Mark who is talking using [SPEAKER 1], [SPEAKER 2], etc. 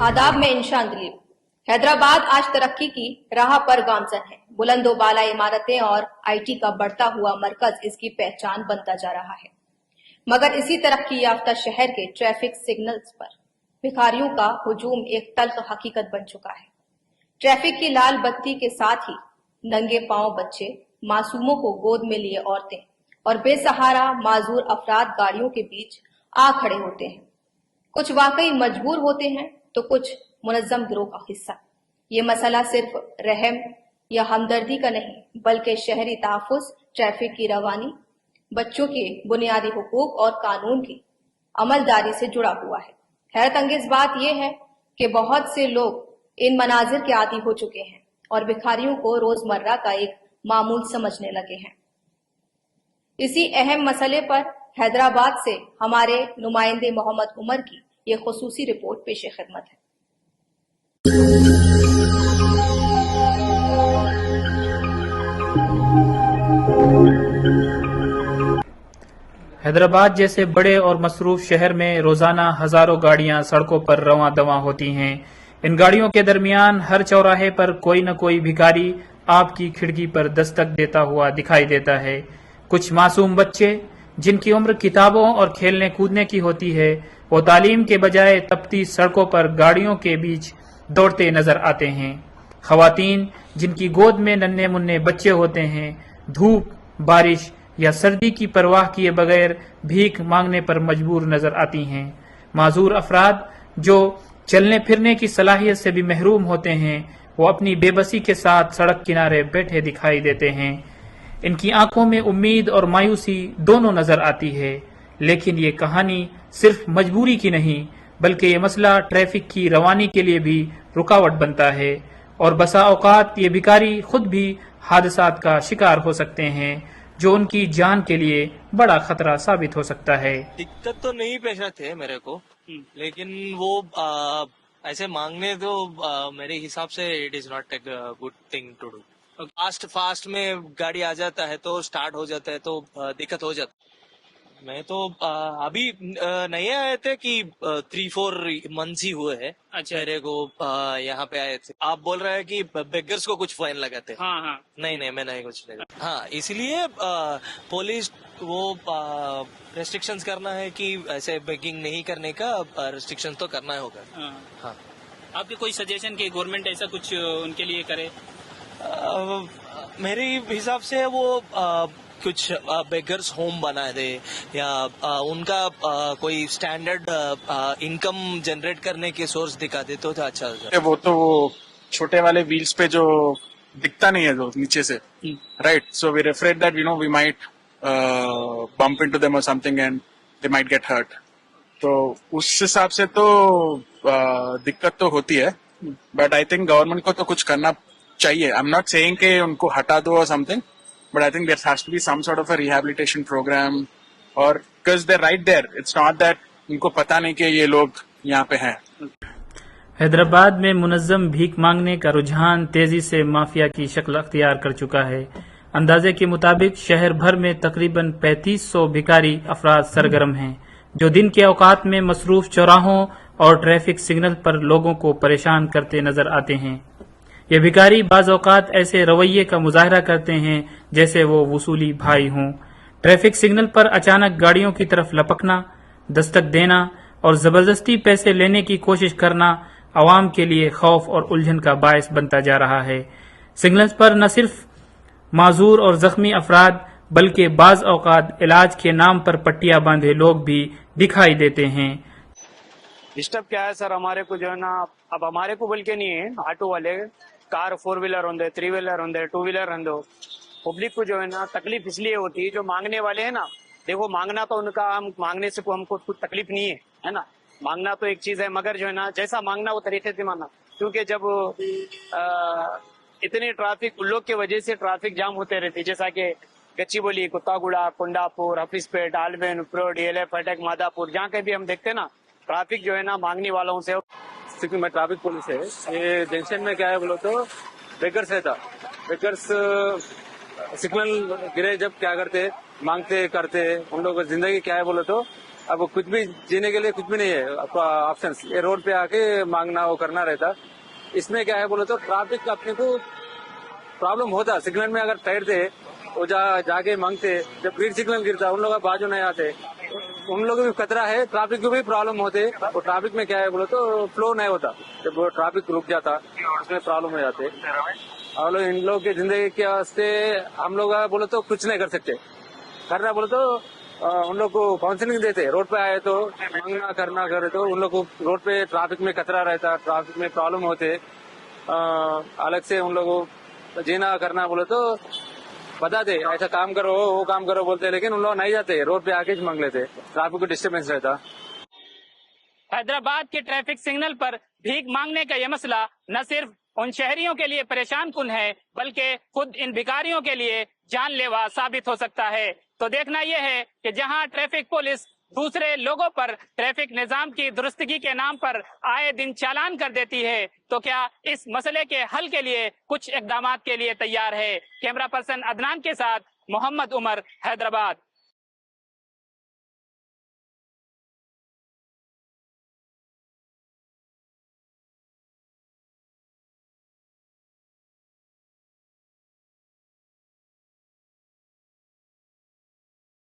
[SPEAKER 1] आदाब में इंशान दिलीप। हैदराबाद आज तरक्की की राह पर गामजन है। बुलंदो बाला इमारतें और आईटी का बढ़ता हुआ मरकज इसकी पहचान बनता जा रहा है। मगर इसी तरक्की याफ्ता शहर के ट्रैफिक सिग्नल्स पर भिखारियों का हुजूम एक तल्ख हकीकत बन चुका है। ट्रैफिक की लाल बत्ती के साथ ही नंगे पांव बच्चे, मासूमों को गोद में लिए औरतें और बेसहारा माजूर अफराद गाड़ियों के बीच आ खड़े होते हैं। कुछ वाकई मजबूर होते हैं तो कुछ मुनज्जम गिरोह का हिस्सा। ये मसला सिर्फ रहम या हमदर्दी का नहीं बल्कि शहरी तहफ्फुज़, ट्रैफिक की रवानी, बच्चों के बुनियादी हुकूक और कानून की अमलदारी से जुड़ा हुआ है। हैरत अंगेज बात यह है कि बहुत से लोग इन मनाजिर के आदी हो चुके हैं और भिखारियों को रोजमर्रा का एक मामूल समझने लगे हैं। इसी अहम मसले पर हैदराबाद से हमारे नुमाइंदे मोहम्मद उमर की ये खुसूसी रिपोर्ट पेश खिदमत है।
[SPEAKER 2] हैदराबाद जैसे बड़े और मसरूफ शहर में रोजाना हजारों गाड़ियां सड़कों पर रवां दवां होती हैं। इन गाड़ियों के दरमियान हर चौराहे पर कोई न कोई भिखारी आपकी खिड़की पर दस्तक देता हुआ दिखाई देता है। कुछ मासूम बच्चे जिनकी उम्र किताबों और खेलने कूदने की होती है, वो तालीम के बजाय तपती सड़कों पर गाड़ियों के बीच दौड़ते नजर आते हैं। खवातीन जिनकी गोद में नन्हे मुन्ने बच्चे होते हैं, धूप, बारिश या सर्दी की परवाह किए बगैर भीख मांगने पर मजबूर नजर आती हैं। माजूर अफराद जो चलने फिरने की सलाहियत से भी महरूम होते हैं, वो अपनी बेबसी के साथ सड़क किनारे बैठे दिखाई देते हैं। इनकी आंखों में उम्मीद और मायूसी दोनों नजर आती है। लेकिन ये कहानी सिर्फ मजबूरी की नहीं बल्कि ये मसला ट्रैफिक की रवानी के लिए भी रुकावट बनता है और बसा औकात ये भिखारी खुद भी हादसात का शिकार हो सकते हैं जो उनकी जान के लिए बड़ा खतरा साबित हो सकता है।
[SPEAKER 3] दिक्कत तो नहीं पेश थे मेरे को, लेकिन वो ऐसे मांगने तो मेरे हिसाब से it is not a good thing to do. Fast में गाड़ी आ जाता है तो स्टार्ट हो जाता है तो दिक्कत हो जाता है। मैं तो अभी नहीं आए थे कि 3-4 मंथ्स ही हुए हैं। अच्छा, मेरे को यहाँ पे आए थे। आप बोल रहे हैं कि बेगर्स को कुछ फाइन लगाते? हाँ। नहीं मैं नहीं कुछ लगा। हाँ, इसलिए पुलिस वो रेस्ट्रिक्शंस करना है कि ऐसे बेगिंग नहीं करने का रेस्ट्रिक्शन तो करना होगा। हाँ।
[SPEAKER 2] आपके कोई सजेशन कि गवर्नमेंट ऐसा कुछ उनके लिए करे?
[SPEAKER 3] मेरे हिसाब से वो कुछ बेगर्स होम बना दे या उनका कोई स्टैंडर्ड इनकम जनरेट करने के सोर्स दिखा दे तो अच्छा होगा।
[SPEAKER 4] वो तो वो छोटे वाले व्हील्स पे जो दिखता नहीं है जो नीचे से, right? So we afraid that we might bump into them और something and they might get hurt. तो उस हिसाब से तो दिक्कत तो होती है, बट आई थिंक गवर्नमेंट को तो कुछ करना चाहिए। आई एम नॉट सेइंग कि उनको हटा दो और something, but I think there has to be some sort of a rehabilitation program, or because they're right there, it's not that उनको पता नहीं कि ये लोग यहाँ पे हैं।
[SPEAKER 2] हैदराबाद में मुनज्जम भीख मांगने का रुझान तेजी से माफिया की शक्ल अख्तियार कर चुका है। अंदाजे के मुताबिक शहर भर में तकरीबन 3500 भिखारी अफराद सरगर्म हैं जो दिन के औकात में मसरूफ चौराहों और ट्रैफिक सिग्नल पर लोगों को परेशान करते नजर आते हैं। ये भिखारी बाज औकात ऐसे रवैये का मुजाहरा करते हैं जैसे वो वसूली भाई हों। ट्रैफिक सिग्नल पर अचानक गाड़ियों की तरफ लपकना, दस्तक देना और जबरदस्ती पैसे लेने की कोशिश करना आवाम के लिए खौफ और उलझन का बायस बनता जा रहा है। सिग्नल्स पर न सिर्फ माजूर और जख्मी अफराद बल्कि बाज औकात इलाज के नाम पर पट्टियां बांधे लोग भी दिखाई देते हैं।
[SPEAKER 5] डिस्टर्ब क्या है सर, हमारे को जो है ना, अब हमारे को बोल के नहीं है, ऑटो वाले कार 4 व्हीलर होंगे, 3 व्हीलर होंगे, 2 व्हीलर होंगे, पब्लिक को जो है ना तकलीफ इसलिए होती है जो मांगने वाले हैं ना। देखो, मांगना तो उनका, हम मांगने से हमको कुछ तकलीफ नहीं है ना। मांगना तो एक चीज है, मगर जो है ना जैसा मांगना वो तरीके से मांगना। क्योंकि जब इतने ट्रैफिक उन लोग की वजह से ट्रैफिक जाम होते रहते, जैसा कि गच्चीबोली, कुत्तागुड़ा, कुंडापुर, हफीजपेट, आलबेन, उपरोड, DLF, अटैक, मादापुर, जहाँ कहीं भी हम देखते हैं ना ट्रैफिक जो है ना मांगने वालों से।
[SPEAKER 6] क्योंकि मैं ट्रैफिक पुलिस है, ये जंक्शन में क्या है बोलो तो बेगर्स रहता। बेगर्स सिग्नल गिरे जब क्या करते, मांगते करते, उन लोगों की जिंदगी क्या है बोले तो अब कुछ भी जीने के लिए कुछ भी नहीं है ऑप्शन, ये रोड पे आके मांगना वो करना रहता। इसमें क्या है बोले तो ट्रैफिक अपने को प्रॉब्लम होता, सिग्नल में अगर ठहरते वो जाके मांगते, जब ग्रीन सिग्नल गिरता उन लोग बाजू नहीं आते, उन लोगों को भी खतरा है, ट्रैफिक को भी प्रॉब्लम होते। और ट्रैफिक में क्या है बोले तो फ्लो नहीं होता, जब वो ट्रैफिक रुक जाता उसमें प्रॉब्लम हो जाते। और इन लोग की जिंदगी के वास्ते हम लोग बोले तो कुछ नहीं कर सकते, करना बोले तो उन लोग को काउंसलिंग देते, रोड पे आए तो मांगना करना करे तो उन लोग को रोड पे ट्रैफिक में खतरा रहता, ट्रैफिक में प्रॉब्लम होते, अलग से उन लोग को जीना करना बोले तो बताते ऐसा काम करो वो काम करो बोलते, लेकिन उन लोग नहीं जाते, रोड पे आके मांग लेते, ट्रैफिक को डिस्टर्बेंस रहता।
[SPEAKER 2] हैदराबाद के ट्रैफिक सिग्नल पर भीख मांगने का यह मसला न सिर्फ उन शहरियों के लिए परेशान कुन है, बल्कि खुद इन भिखारियों के लिए जानलेवा साबित हो सकता है। तो देखना यह है कि जहां ट्रैफिक पुलिस दूसरे लोगों पर ट्रैफिक निजाम की दुरुस्तगी के नाम पर आए दिन चालान कर देती है, तो क्या इस मसले के हल के लिए कुछ इकदामात के लिए तैयार है। कैमरा पर्सन अदनान के साथ मोहम्मद उमर, हैदराबाद।